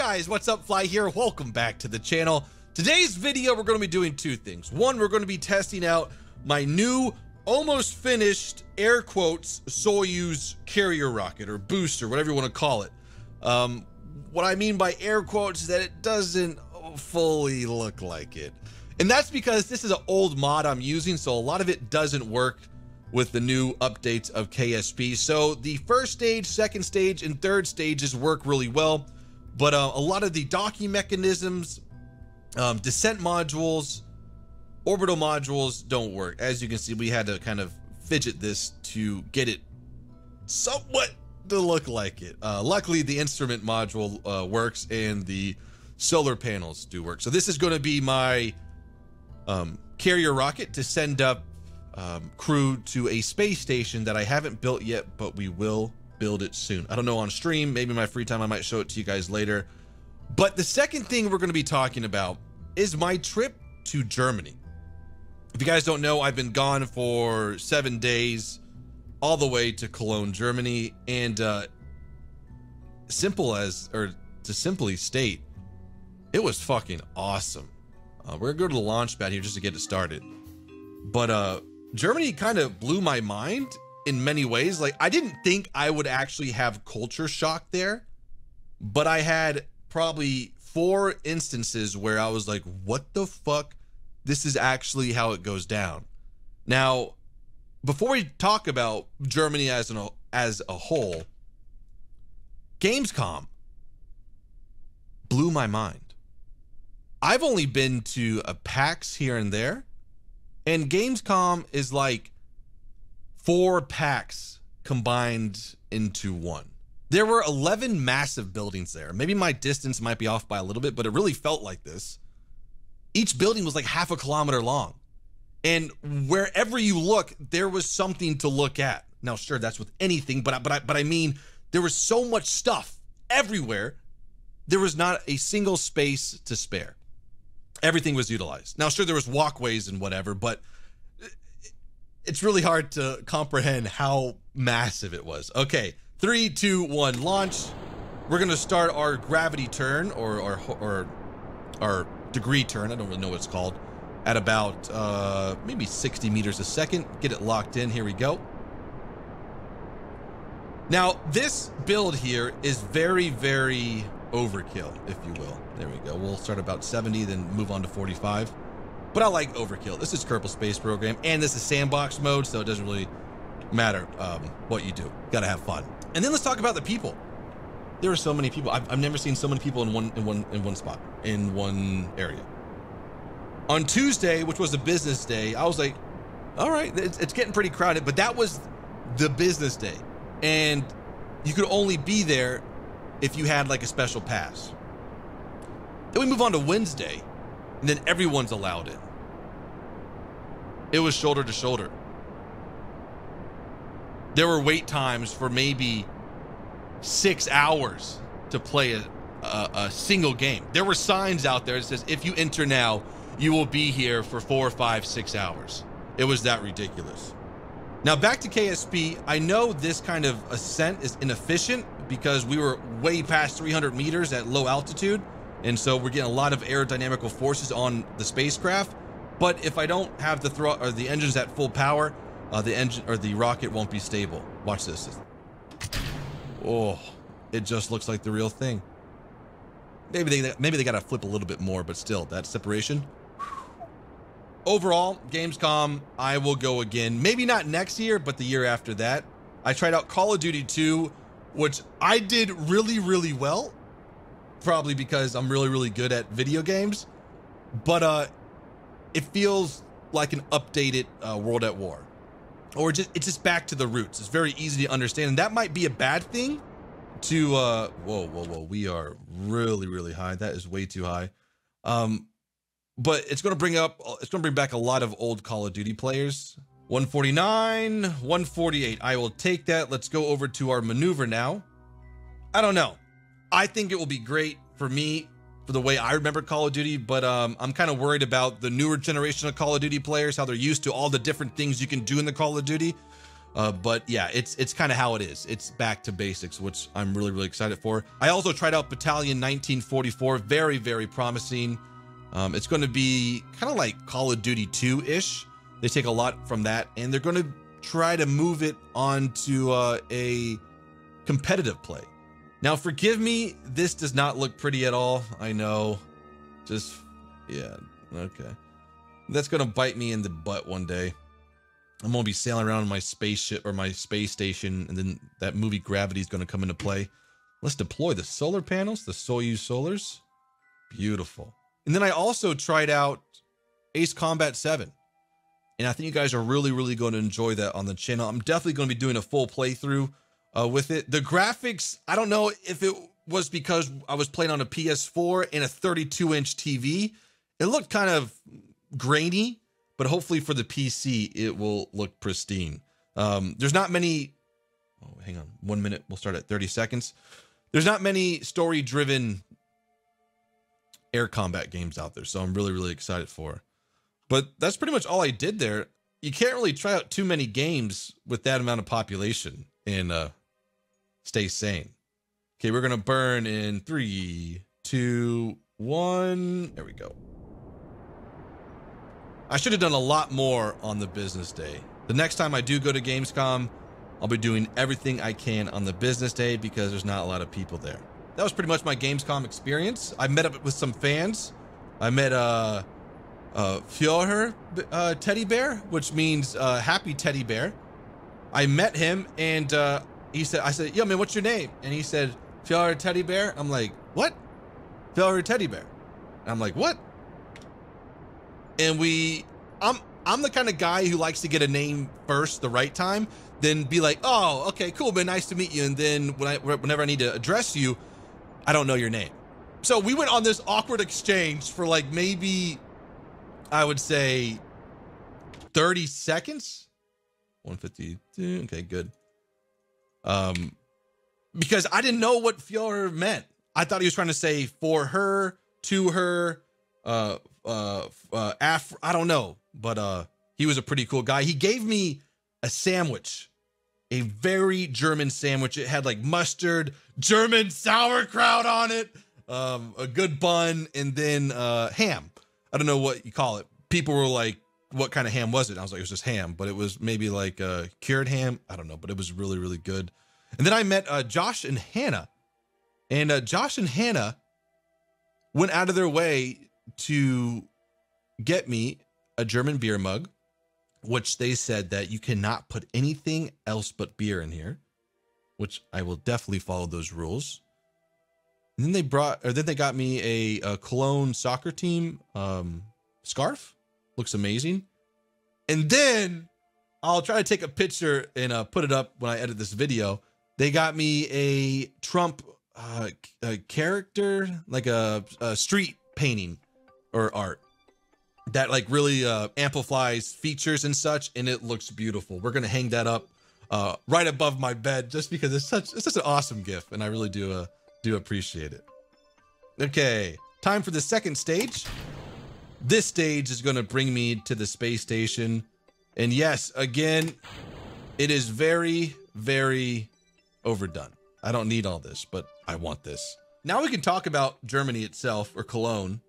guys, what's up? Fly here. Welcome back to the channel. Today's video, we're going to be doing two things. One, we're going to be testing out my new, almost finished, air quotes, Soyuz carrier rocket or booster, whatever you want to call it. What I mean by air quotes is that it doesn't fully look like it. And that's because this is an old mod I'm using, so a lot of it doesn't work with the new updates of KSP. So the first stage, second stage, and third stages work really well, but a lot of the docking mechanisms, descent modules, orbital modules don't work. As you can see, we had to kind of fidget this to get it somewhat to look like it. Luckily, the instrument module works and the solar panels do work. So this is going to be my carrier rocket to send up crew to a space station that I haven't built yet, but we will build it soon. I don't know, on stream, maybe in my free time I might show it to you guys later. But the second thing we're going to be talking about is my trip to Germany. If you guys don't know, I've been gone for 7 days all the way to Cologne, Germany, and to simply state, it was fucking awesome. We're gonna go to the launch pad here just to get it started. But Germany kind of blew my mind in many ways. Like, I didn't think I would actually have culture shock there, but I had probably 4 instances where I was like, what the fuck? This is actually how it goes down. Now, before we talk about Germany as a whole, Gamescom blew my mind. I've only been to a PAX here and there, and Gamescom is like 4 PAX combined into one. There were 11 massive buildings there. Maybe my distance might be off by a little bit, but it really felt like this. Each building was like half a kilometer long. And wherever you look, there was something to look at. Now, sure, that's with anything, but I mean, there was so much stuff everywhere. There was not a single space to spare. Everything was utilized. Now, sure, there was walkways and whatever, but it's really hard to comprehend how massive it was. Okay, 3, 2, 1, launch. We're gonna start our gravity turn or our degree turn. I don't really know what it's called. At about maybe 60 meters a second. Get it locked in. Here we go. Now, this build here is very, very overkill, if you will. There we go. We'll start about 70, then move on to 45. But I like overkill. This is Kerbal Space Program, and this is sandbox mode, so it doesn't really matter what you do. Gotta have fun. And then let's talk about the people. There are so many people. I've never seen so many people in one spot, in one area. On Tuesday, which was a business day, I was like, all right, it's getting pretty crowded, but that was the business day. And you could only be there if you had like a special pass. Then we move on to Wednesday, and then everyone's allowed in. It was shoulder to shoulder. There were wait times for maybe 6 hours to play a single game. There were signs out there that says, if you enter now, you will be here for 4, 5, 6 hours. It was that ridiculous. Now back to KSP. I know this kind of ascent is inefficient because we were way past 300 meters at low altitude. And so we're getting a lot of aerodynamical forces on the spacecraft. But if I don't have the engines at full power, the rocket won't be stable. Watch this. Oh, it just looks like the real thing. Maybe they got to flip a little bit more, but still, that separation. Overall, Gamescom, I will go again. Maybe not next year, but the year after that. I tried out Call of Duty 2, which I did really, really well. Probably because I'm really, really good at video games. But it feels like an updated World at War. Or it's just back to the roots. It's very easy to understand. And that might be a bad thing to... whoa. We are really, really high. That is way too high. But it's going to bring back a lot of old Call of Duty players. 149, 148. I will take that. Let's go over to our maneuver now. I don't know. I think it will be great for me, for the way I remember Call of Duty, but I'm kind of worried about the newer generation of Call of Duty players, how they're used to all the different things you can do in the Call of Duty. But yeah, it's kind of how it is. It's back to basics, which I'm really, really excited for. I also tried out Battalion 1944. Very, very promising. It's going to be kind of like Call of Duty 2-ish. They take a lot from that, and they're going to try to move it onto a competitive play. Now, forgive me, this does not look pretty at all. I know. Just, yeah, okay. That's going to bite me in the butt one day. I'm going to be sailing around in my spaceship or my space station, and then that movie Gravity is going to come into play. Let's deploy the solar panels, the Soyuz Solars. Beautiful. And then I also tried out Ace Combat 7. And I think you guys are really, really going to enjoy that on the channel. I'm definitely going to be doing a full playthrough with it. The graphics, I don't know if it was because I was playing on a PS4 and a 32-inch TV. It looked kind of grainy, but hopefully for the PC, it will look pristine. There's not many... Oh, hang on. 1 minute. We'll start at 30 seconds. There's not many story-driven air combat games out there, so I'm really, really excited for. But that's pretty much all I did there. You can't really try out too many games with that amount of population and stay sane. Okay, we're going to burn in 3, 2, 1. There we go. I should have done a lot more on the business day. The next time I do go to Gamescom, I'll be doing everything I can on the business day because there's not a lot of people there. That was pretty much my Gamescom experience. I met up with some fans. I met Führer teddy bear, which means happy teddy bear. I met him and he said, I said, yo man, what's your name? And he said, Führer teddy bear. I'm like, what? Führer teddy bear. And I'm like, what? And I'm the kind of guy who likes to get a name first the right time, then be like, oh, okay, cool, man, nice to meet you. And then whenever I need to address you, I don't know your name. So we went on this awkward exchange for like maybe, I would say 30 seconds. 152. Okay, good. Because I didn't know what Führer meant. I thought he was trying to say for her, to her, I don't know, but he was a pretty cool guy. He gave me a sandwich, a very German sandwich. It had like mustard, German sauerkraut on it, a good bun, and then ham. I don't know what you call it. People were like, what kind of ham was it? I was like, it was just ham, but it was maybe like cured ham. I don't know, but it was really, really good. And then I met Josh and Hannah. And Josh and Hannah went out of their way to get me a German beer mug, which they said that you cannot put anything else but beer in here, which I will definitely follow those rules. And then they got me a Cologne soccer team scarf. Looks amazing. And then I'll try to take a picture and put it up when I edit this video. They got me a Trump a character, like a street painting or art that like really amplifies features and such, and it looks beautiful. We're gonna hang that up right above my bed just because it's such an awesome gift, and I really do appreciate it. Okay, time for the second stage. This stage is going to bring me to the space station. And yes, again, it is very, very overdone. I don't need all this, but I want this. Now we can talk about Germany itself, or Cologne,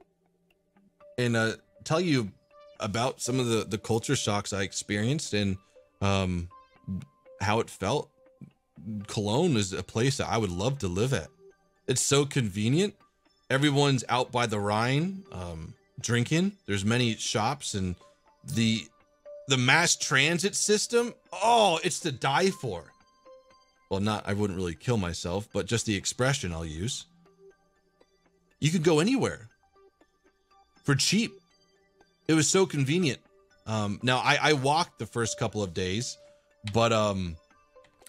and tell you about some of the culture shocks I experienced and how it felt. Cologne is a place that I would love to live at. It's so convenient. Everyone's out by the Rhine, drinking. There's many shops, and the mass transit system, oh, it's to die for. Well, I wouldn't really kill myself, but just the expression I'll use. You could go anywhere for cheap. It was so convenient. Now I walked the first couple of days, but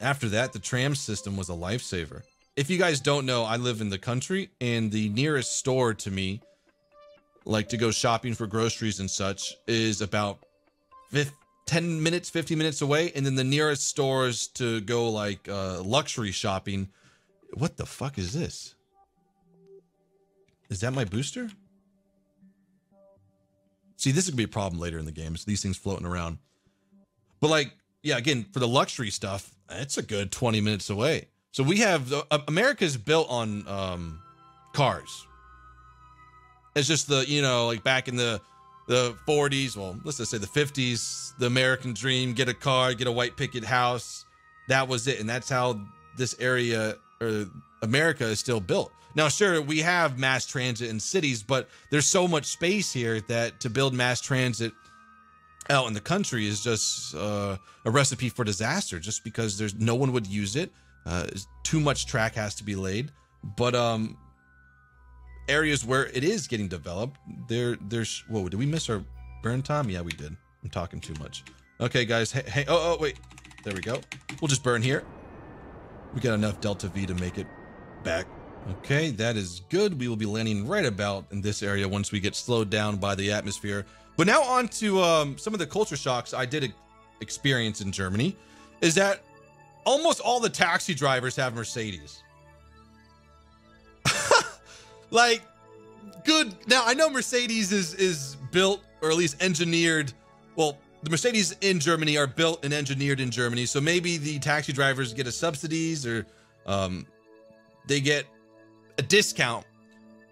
after that, the tram system was a lifesaver. If you guys don't know, I live in the country, and the nearest store to me, like to go shopping for groceries and such, is about 10 minutes, 15 minutes away. And then the nearest stores to go like luxury shopping. What the fuck is this? Is that my booster? See, this is gonna be a problem later in the game. It's these things floating around. But like yeah, again, for the luxury stuff, it's a good 20 minutes away. So we have, America's built on cars. It's just the, you know, like back in the 40s, well, let's just say the 50s, the American dream, get a car, get a white picket house. That was it. And that's how this area, or America, is still built. Now, sure, we have mass transit in cities, but there's so much space here that to build mass transit out in the country is just a recipe for disaster, just because there's no one would use it. Too much track has to be laid. But areas where it is getting developed, there's, whoa, did we miss our burn time? Yeah, we did. I'm talking too much. Okay, guys. Hey, oh, wait. There we go. We'll just burn here. We got enough Delta V to make it back. Okay, that is good. We will be landing right about in this area once we get slowed down by the atmosphere. But now on to some of the culture shocks I did experience in Germany, is that almost all the taxi drivers have Mercedes. Like, good. Now, I know Mercedes is built, or at least engineered. Well, the Mercedes in Germany are built and engineered in Germany. So maybe the taxi drivers get a subsidies, or they get a discount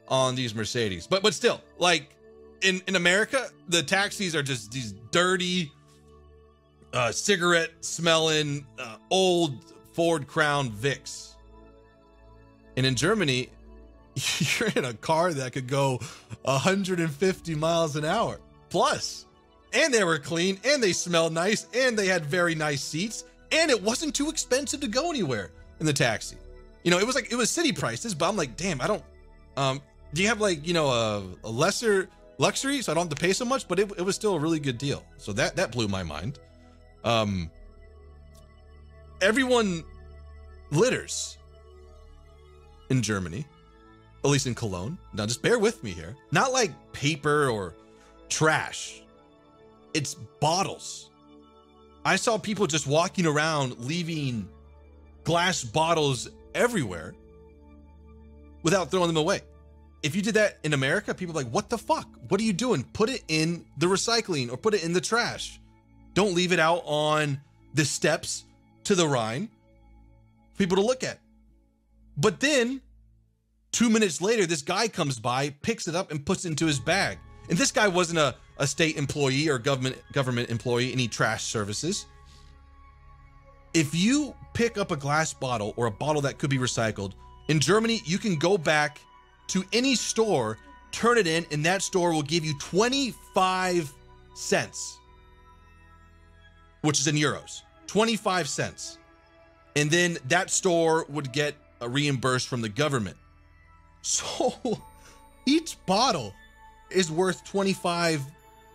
on these Mercedes. But still, like in America, the taxis are just these dirty, cigarette smelling, old Ford Crown Vics. And in Germany, you're in a car that could go 150 miles an hour plus. And they were clean, and they smelled nice, and they had very nice seats, and it wasn't too expensive to go anywhere in the taxi. You know, it was city prices, but I'm like, damn, I don't, do you have like, you know, a lesser luxury so I don't have to pay so much? But it was still a really good deal. So that blew my mind. Everyone litters in Germany, at least in Cologne. Now just bear with me here. Not like paper or trash. It's bottles. I saw people just walking around leaving glass bottles everywhere without throwing them away. If you did that in America, people are like, what the fuck? What are you doing? Put it in the recycling or put it in the trash. Don't leave it out on the steps to the Rhine for people to look at. But then 2 minutes later, this guy comes by, picks it up and puts it into his bag. And this guy wasn't a state employee or government employee, any trash services. If you pick up a glass bottle or a bottle that could be recycled, in Germany, you can go back to any store, turn it in, and that store will give you 25 cents, which is in euros, 25 cents. And then that store would get a reimbursed from the government. So each bottle is worth 25.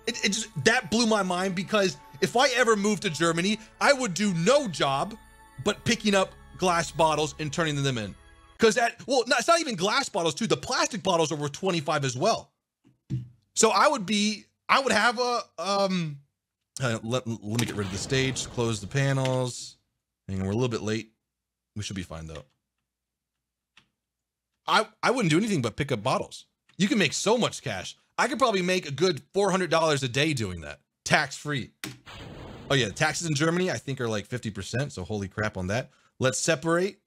It just, that blew my mind, because if I ever moved to Germany, I would do no job but picking up glass bottles and turning them in. Because it's not even glass bottles too. The plastic bottles are worth 25 as well. So I would have a, let me get rid of the stage, close the panels. And we're a little bit late. We should be fine though. I wouldn't do anything but pick up bottles. You can make so much cash. I could probably make a good $400 a day doing that, tax-free. Oh yeah, taxes in Germany, I think, are like 50%, so holy crap on that. Let's separate,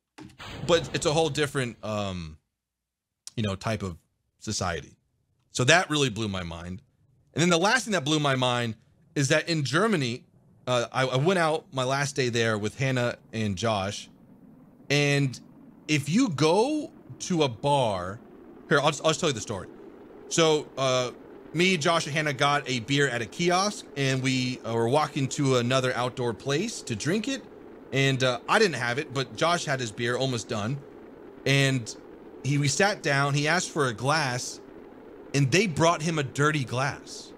but it's a whole different, you know, type of society. So that really blew my mind. And then the last thing that blew my mind is that in Germany, I went out my last day there with Hannah and Josh, and if you go to a bar, here, I'll just tell you the story. So me, Josh, and Hannah got a beer at a kiosk, and we were walking to another outdoor place to drink it. And I didn't have it, but Josh had his beer almost done. And we sat down, he asked for a glass, and they brought him a dirty glass.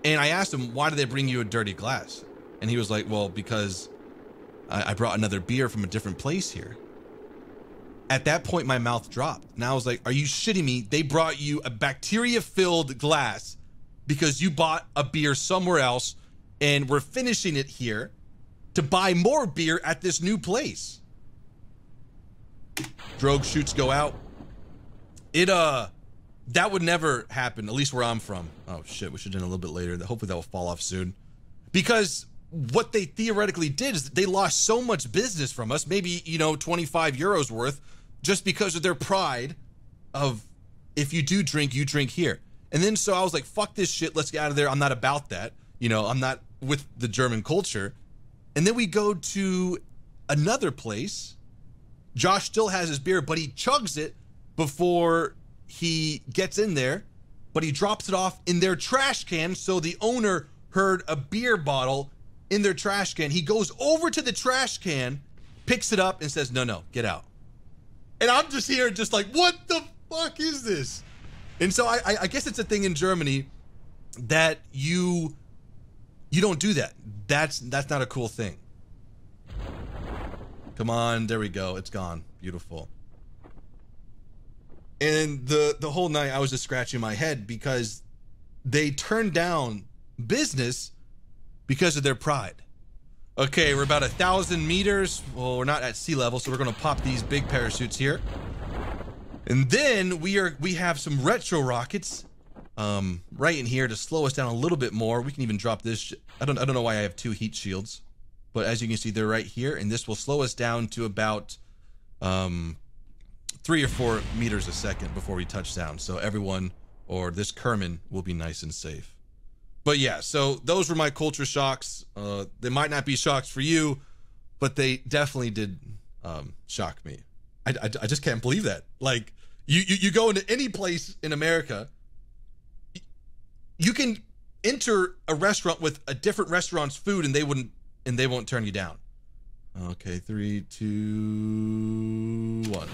And I asked him, why did they bring you a dirty glass? And he was like, well, because I brought another beer from a different place here. At that point, my mouth dropped. And I was like, are you shitting me? They brought you a bacteria-filled glass because you bought a beer somewhere else, and we're finishing it here to buy more beer at this new place. Drogue chutes go out. That would never happen, at least where I'm from. Oh shit, we should have done a little bit later. Hopefully that will fall off soon. Because what they theoretically did is they lost so much business from us, maybe, you know, 25 euros worth, just because of their pride of, if you do drink, you drink here. And then so I was like, fuck this shit, let's get out of there. I'm not about that. You know, I'm not with the German culture. And then we go to another place. Josh still has his beer, but he chugs it before he gets in there, but he drops it off in their trash can. So the owner heard a beer bottle in their trash can. He goes over to the trash can, picks it up and says, no, get out. And I'm just here just like, what the fuck is this? And so I guess it's a thing in Germany that you don't do that. That's not a cool thing. Come on, there we go. It's gone. Beautiful. And the whole night I was just scratching my head because they turned down business because of their pride. Okay, we're about 1,000 meters. Well, we're not at sea level, so we're gonna pop these big parachutes here. And then we have some retro rockets right in here to slow us down a little bit more. We can even drop this. I don't know why I have 2 heat shields, but as you can see, they're right here, and this will slow us down to about 3 or 4 meters a second before we touch down. So everyone, or this Kerman, will be nice and safe. But yeah, so those were my culture shocks. They might not be shocks for you, but they definitely did shock me. I just can't believe that. Like, you go into any place in America, you can enter a restaurant with a different restaurant's food and they won't turn you down. Okay, 3, 2, 1.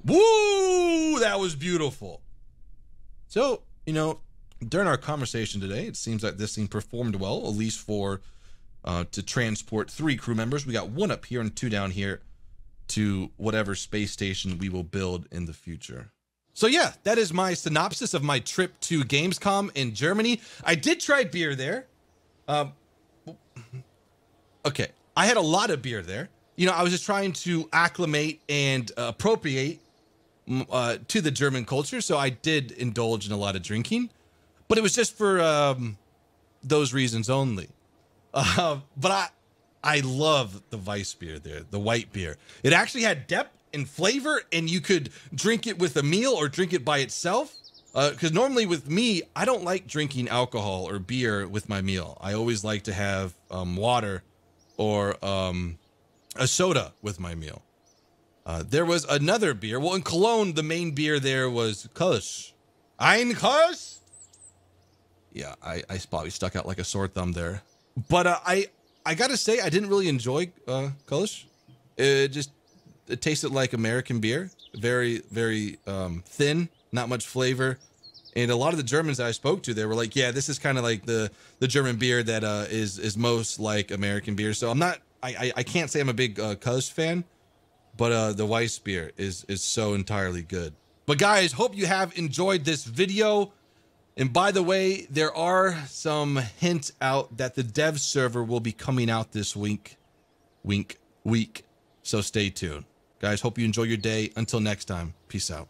Woo! That was beautiful. So, you know, during our conversation today, it seems like this thing performed well, at least for to transport 3 crew members. We got 1 up here and 2 down here to whatever space station we will build in the future. So yeah, that is my synopsis of my trip to Gamescom in Germany. I did try beer there. Okay, I had a lot of beer there. You know, I was just trying to acclimate and appropriate to the German culture, so I did indulge in a lot of drinking, but it was just for those reasons only. But I love the Weiss beer there, the white beer. It actually had depth and flavor, and you could drink it with a meal or drink it by itself. Because normally with me, I don't like drinking alcohol or beer with my meal. I always like to have water or a soda with my meal. There was another beer. Well, in Cologne, the main beer there was Kolsch. Ein Kolsch? Yeah, I probably stuck out like a sore thumb there. But I gotta say, I didn't really enjoy Kolsch. It tasted like American beer. Very, very thin, not much flavor. And a lot of the Germans that I spoke to, they were like, yeah, this is kind of like the German beer that is most like American beer. So I can't say I'm a big Kolsch fan, but the Weiss beer is so entirely good. But guys, hope you have enjoyed this video. And by the way, there are some hints out that the dev server will be coming out this week. Week. So stay tuned. Guys, hope you enjoy your day. Until next time, peace out.